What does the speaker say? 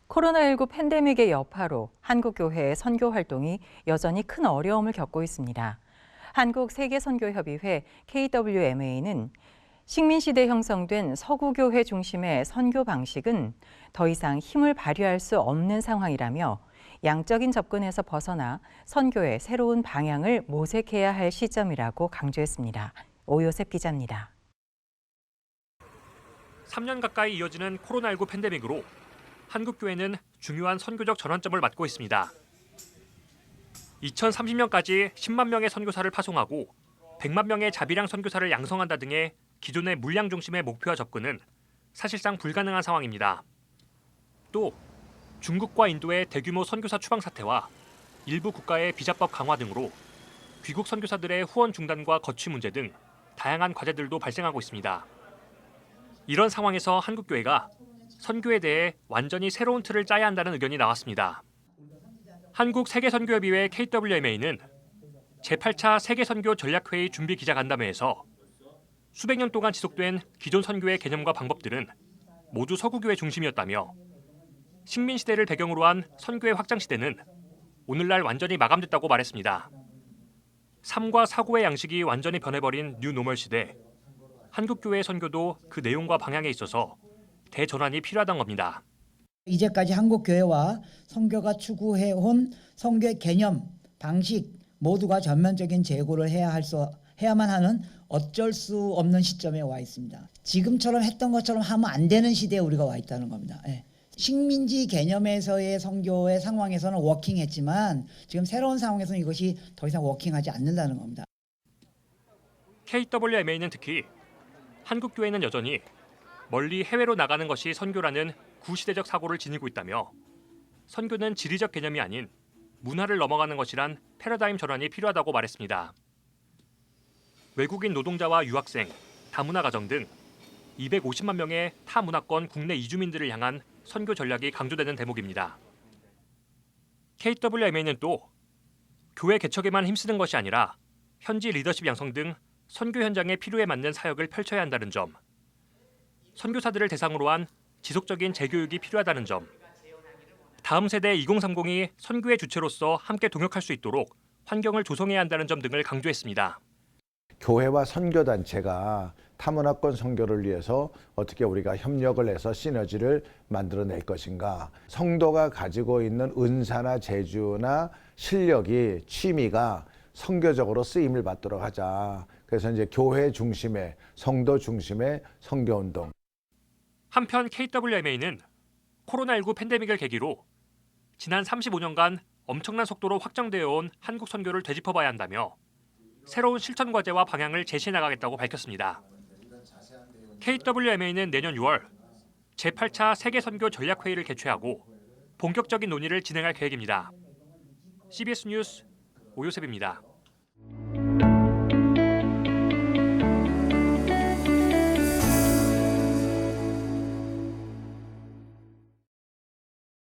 코로나19 팬데믹의 여파로 한국교회의 선교 활동이 여전히 큰 어려움을 겪고 있습니다. 한국세계선교협의회 KWMA는 식민시대 형성된 서구교회 중심의 선교 방식은 더 이상 힘을 발휘할 수 없는 상황이라며 양적인 접근에서 벗어나 선교의 새로운 방향을 모색해야 할 시점이라고 강조했습니다. 오요셉 기자입니다. 3년 가까이 이어지는 코로나19 팬데믹으로 한국교회는 중요한 선교적 전환점을 맞고 있습니다. 2030년까지 10만 명의 선교사를 파송하고 100만 명의 자비량 선교사를 양성한다 등의 기존의 물량 중심의 목표와 접근은 사실상 불가능한 상황입니다. 또 중국과 인도의 대규모 선교사 추방 사태와 일부 국가의 비자법 강화 등으로 귀국 선교사들의 후원 중단과 거취 문제 등 다양한 과제들도 발생하고 있습니다. 이런 상황에서 한국교회가 선교에 대해 완전히 새로운 틀을 짜야 한다는 의견이 나왔습니다. 한국세계선교협의회 KWMA는 제8차 세계선교 전략회의 준비 기자간담회에서 수백 년 동안 지속된 기존 선교의 개념과 방법들은 모두 서구교회 중심이었다며 식민시대를 배경으로 한 선교의 확장시대는 오늘날 완전히 마감됐다고 말했습니다. 삶과 사고의 양식이 완전히 변해버린 뉴노멀 시대, 한국교회의 선교도 그 내용과 방향에 있어서 대전환이 필요하다는 겁니다. 이제까지 한국교회와 선교가 추구해온 선교의 개념, 방식 모두가 전면적인 재고를 해야만 하는 어쩔 수 없는 시점에 와 있습니다. 지금처럼 했던 것처럼 하면 안 되는 시대에 우리가 와 있다는 겁니다. 식민지 개념에서의 선교의 상황에서는 워킹했지만 지금 새로운 상황에서는 이것이 더 이상 워킹하지 않는다는 겁니다. KWMA는 특히 한국교회는 여전히 멀리 해외로 나가는 것이 선교라는 구시대적 사고를 지니고 있다며 선교는 지리적 개념이 아닌 문화를 넘어가는 것이란 패러다임 전환이 필요하다고 말했습니다. 외국인 노동자와 유학생, 다문화 가정 등 250만 명의 타문화권 국내 이주민들을 향한 선교 전략이 강조되는 대목입니다. KWMA는 또 교회 개척에만 힘쓰는 것이 아니라 현지 리더십 양성 등 선교 현장의 필요에 맞는 사역을 펼쳐야 한다는 점, 선교사들을 대상으로 한 지속적인 재교육이 필요하다는 점, 다음 세대 2030이 선교의 주체로서 함께 동역할 수 있도록 환경을 조성해야 한다는 점 등을 강조했습니다. 교회와 선교단체가 타문화권 선교를 위해서 어떻게 우리가 협력을 해서 시너지를 만들어낼 것인가. 성도가 가지고 있는 은사나 재주나 실력이, 취미가 선교적으로 쓰임을 받도록 하자. 그래서 이제 교회 중심의, 성도 중심의 선교운동. 한편 KWMA는 코로나19 팬데믹을 계기로 지난 35년간 엄청난 속도로 확장되어 온 한국 선교를 되짚어봐야 한다며 새로운 실천 과제와 방향을 제시해 나가겠다고 밝혔습니다. KWMA는 내년 6월 제8차 세계선교 전략회의를 개최하고 본격적인 논의를 진행할 계획입니다. CBS 뉴스 오요셉입니다.